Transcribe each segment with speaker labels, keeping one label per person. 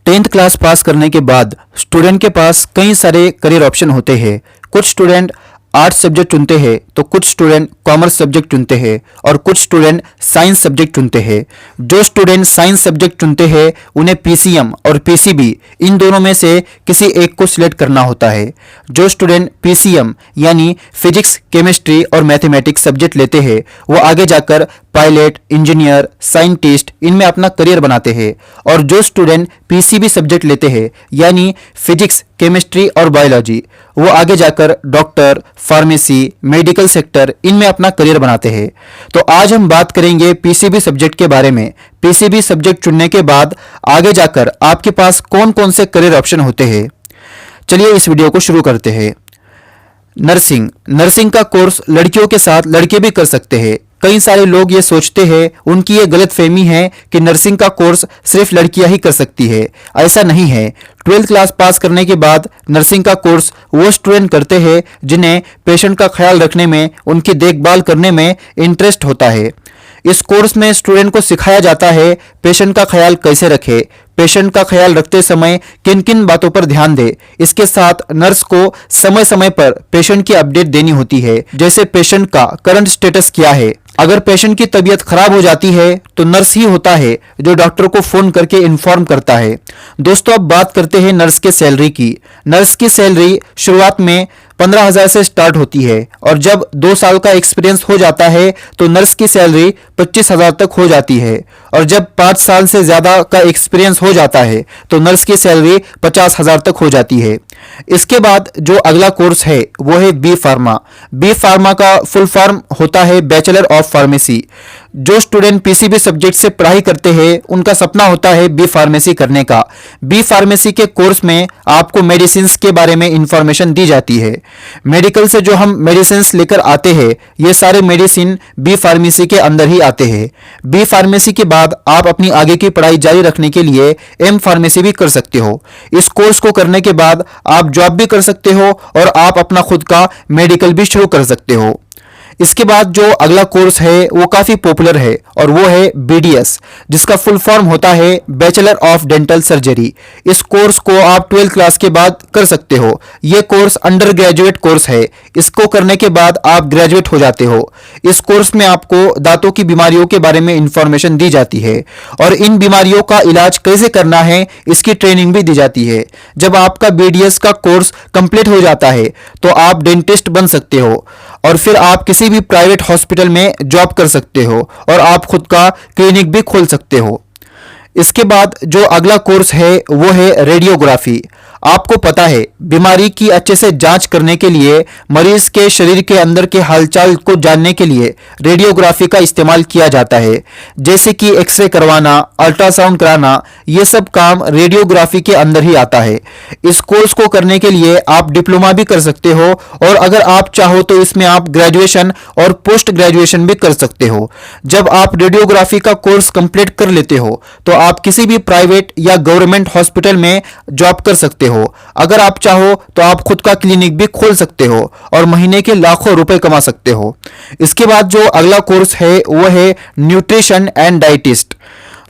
Speaker 1: Tenth class pass करने के बाद स्टूडेंट के पास कई सारे करियर ऑप्शन होते हैं। कुछ स्टूडेंट आर्ट्स सब्जेक्ट चुनते हैं तो कुछ स्टूडेंट कॉमर्स सब्जेक्ट चुनते हैं और कुछ स्टूडेंट साइंस सब्जेक्ट चुनते हैं। जो स्टूडेंट साइंस सब्जेक्ट चुनते हैं उन्हें पीसीएम और पीसीबी इन दोनों में से किसी एक को सिलेक्ट करना होता है। जो स्टूडेंट पीसीएम यानी फिजिक्स, केमिस्ट्री और मैथमेटिक्स सब्जेक्ट लेते हैं वो आगे जाकर पायलट, इंजीनियर, साइंटिस्ट इनमें अपना करियर बनाते हैं। और जो स्टूडेंट पीसीबी सब्जेक्ट लेते हैं यानी फिजिक्स, केमिस्ट्री और बायोलॉजी वो आगे जाकर डॉक्टर, फार्मेसी, मेडिकल सेक्टर इनमें अपना करियर बनाते हैं। तो आज हम बात करेंगे पीसीबी सब्जेक्ट के बारे में। पीसीबी सब्जेक्ट चुनने के बाद आगे जाकर आपके पास कौन कौन से करियर ऑप्शन होते हैं। चलिए इस वीडियो को शुरू करते हैं। नर्सिंग का कोर्स लड़कियों के साथ लड़के भी कर सकते हैं। कई सारे लोग ये सोचते हैं, उनकी ये गलतफहमी है कि नर्सिंग का कोर्स सिर्फ लड़कियां ही कर सकती है। ऐसा नहीं है। 12th क्लास पास करने के बाद नर्सिंग का कोर्स वो स्टूडेंट करते हैं जिन्हें पेशेंट का ख्याल रखने में, उनकी देखभाल करने में इंटरेस्ट होता है। इस कोर्स में स्टूडेंट को सिखाया जाता है पेशेंट का ख्याल कैसे रखे, पेशेंट का ख्याल रखते समय किन किन बातों पर ध्यान दे। इसके साथ नर्स को समय समय पर पेशेंट की अपडेट देनी होती है, जैसे पेशेंट का करंट स्टेटस क्या है। अगर पेशेंट की तबीयत खराब हो जाती है तो नर्स ही होता है जो डॉक्टर को फोन करके इन्फॉर्म करता है। दोस्तों अब बात करते हैं नर्स के सैलरी की। नर्स की सैलरी शुरुआत में 15,000 से स्टार्ट होती है और जब 2 साल का एक्सपीरियंस हो जाता है तो नर्स की सैलरी 25,000 तक हो जाती है और जब 5 साल से ज़्यादा का एक्सपीरियंस हो जाता है तो नर्स की सैलरी 50,000 तक हो जाती है। इसके बाद जो अगला कोर्स है वो है बी फार्मा। बी फार्मा का फुल फॉर्म होता है बैचलर ऑफ फार्मेसी। जो स्टूडेंट पीसीबी सब्जेक्ट से पढ़ाई करते हैं उनका सपना होता है बी फार्मेसी करने का। बी फार्मेसी के कोर्स में आपको मेडिसिन के बारे में इंफॉर्मेशन दी जाती है। मेडिकल से जो हम मेडिसिन लेकर आते हैं ये सारे मेडिसिन बी फार्मेसी के अंदर ही आते हैं। बी फार्मेसी के बाद आप अपनी आगे की पढ़ाई जारी रखने के लिए एम फार्मेसी भी कर सकते हो। इस कोर्स को करने के बाद आप जॉब भी कर सकते हो और आप अपना खुद का मेडिकल भी शुरू कर सकते हो। इसके बाद जो अगला कोर्स है वो काफ़ी पॉपुलर है और वो है बीडीएस, जिसका फुल फॉर्म होता है बैचलर ऑफ डेंटल सर्जरी। इस कोर्स को आप 12th क्लास के बाद कर सकते हो। ये कोर्स अंडर ग्रेजुएट कोर्स है। इसको करने के बाद आप ग्रेजुएट हो जाते हो। इस कोर्स में आपको दांतों की बीमारियों के बारे में इंफॉर्मेशन दी जाती है और इन बीमारियों का इलाज कैसे करना है इसकी ट्रेनिंग भी दी जाती है। जब आपका बीडीएस का कोर्स कंप्लीट हो जाता है तो आप डेंटिस्ट बन सकते हो और फिर आप किसी भी प्राइवेट हॉस्पिटल में जॉब कर सकते हो और आप खुद का क्लिनिक भी खोल सकते हो। इसके बाद जो अगला कोर्स है वो है रेडियोग्राफी। आपको पता है बीमारी की अच्छे से जांच करने के लिए, मरीज के शरीर के अंदर के हालचाल को जानने के लिए रेडियोग्राफी का इस्तेमाल किया जाता है, जैसे कि एक्सरे करवाना, अल्ट्रासाउंड कराना, ये सब काम रेडियोग्राफी के अंदर ही आता है। इस कोर्स को करने के लिए आप डिप्लोमा भी कर सकते हो और अगर आप चाहो तो इसमें आप ग्रेजुएशन और पोस्ट ग्रेजुएशन भी कर सकते हो। जब आप रेडियोग्राफी का कोर्स कंप्लीट कर लेते हो तो आप किसी भी प्राइवेट या गवर्नमेंट हॉस्पिटल में जॉब कर सकते हो। अगर आप चाहो तो आप खुद का क्लिनिक भी खोल सकते हो और महीने के लाखों रुपए कमा सकते हो। इसके बाद जो अगला कोर्स है वो है न्यूट्रिशन एंड डाइटिस्ट।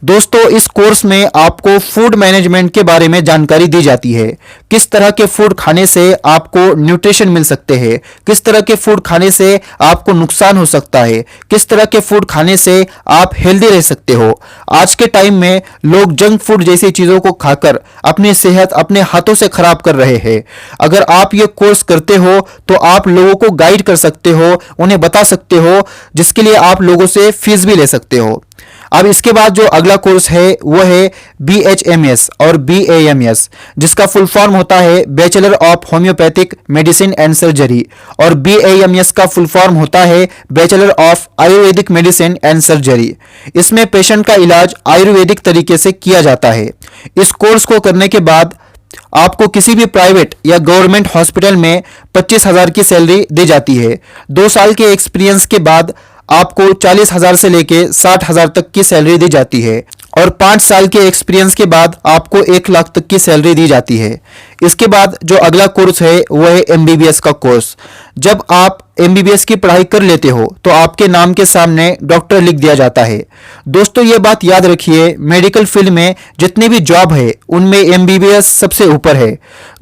Speaker 1: दोस्तों इस कोर्स में आपको फूड मैनेजमेंट के बारे में जानकारी दी जाती है। किस तरह के फूड खाने से आपको न्यूट्रिशन मिल सकते हैं, किस तरह के फूड खाने से आपको नुकसान हो सकता है, किस तरह के फूड खाने से आप हेल्दी रह सकते हो। आज के टाइम में लोग जंक फूड जैसी चीज़ों को खाकर अपनी सेहत अपने हाथों से खराब कर रहे हैं। अगर आप ये कोर्स करते हो तो आप लोगों को गाइड कर सकते हो, उन्हें बता सकते हो, जिसके लिए आप लोगों से फीस भी ले सकते हो। अब इसके बाद जो अगला कोर्स है वो है BHMS और BAMS, जिसका फुल फॉर्म होता है bachelor of homeopathic medicine and surgery और BAMS का फुल फॉर्म होता है bachelor of Ayurvedic medicine and surgery. इसमें पेशेंट का इलाज आयुर्वेदिक तरीके से किया जाता है। इस कोर्स को करने के बाद आपको किसी भी प्राइवेट या गवर्नमेंट हॉस्पिटल में 25,000 की सैलरी दी जाती है। 2 साल के एक्सपीरियंस के बाद आपको 40,000 से लेके 60,000 तक की सैलरी दी जाती है और 5 साल के एक्सपीरियंस के बाद आपको 1 लाख तक की सैलरी दी जाती है। इसके बाद जो अगला कोर्स है वो है MBBS का कोर्स। जब आप एमबीबीएस की पढ़ाई कर लेते हो तो आपके नाम के सामने डॉक्टर लिख दिया जाता है। दोस्तों ये बात याद रखिए, मेडिकल फील्ड में जितने भी जॉब है उनमें एमबीबीएस सबसे ऊपर है।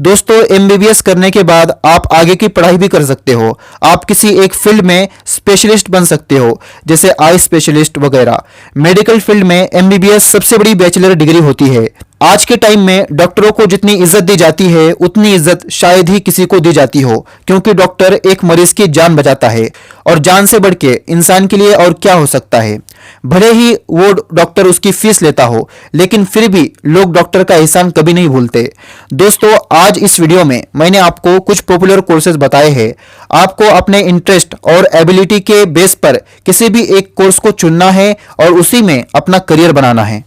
Speaker 1: दोस्तों एमबीबीएस करने के बाद आप आगे की पढ़ाई भी कर सकते हो। आप किसी एक फील्ड में स्पेशलिस्ट बन सकते हो, जैसे आई स्पेशलिस्ट वगैरह। मेडिकल फील्ड में एमबीबीएस सबसे बड़ी बैचलर डिग्री होती है। आज के टाइम में डॉक्टरों को जितनी इज्जत दी जाती है उतनी इज्जत शायद ही किसी को दी जाती हो, क्योंकि डॉक्टर एक मरीज की जान बचाता है और जान से बढ़ के इंसान के लिए और क्या हो सकता है। भले ही वो डॉक्टर उसकी फीस लेता हो, लेकिन फिर भी लोग डॉक्टर का एहसान कभी नहीं भूलते। दोस्तों आज इस वीडियो में मैंने आपको कुछ पॉपुलर कोर्सेज बताए हैं। आपको अपने इंटरेस्ट और एबिलिटी के बेस पर किसी भी एक कोर्स को चुनना है और उसी में अपना करियर बनाना है।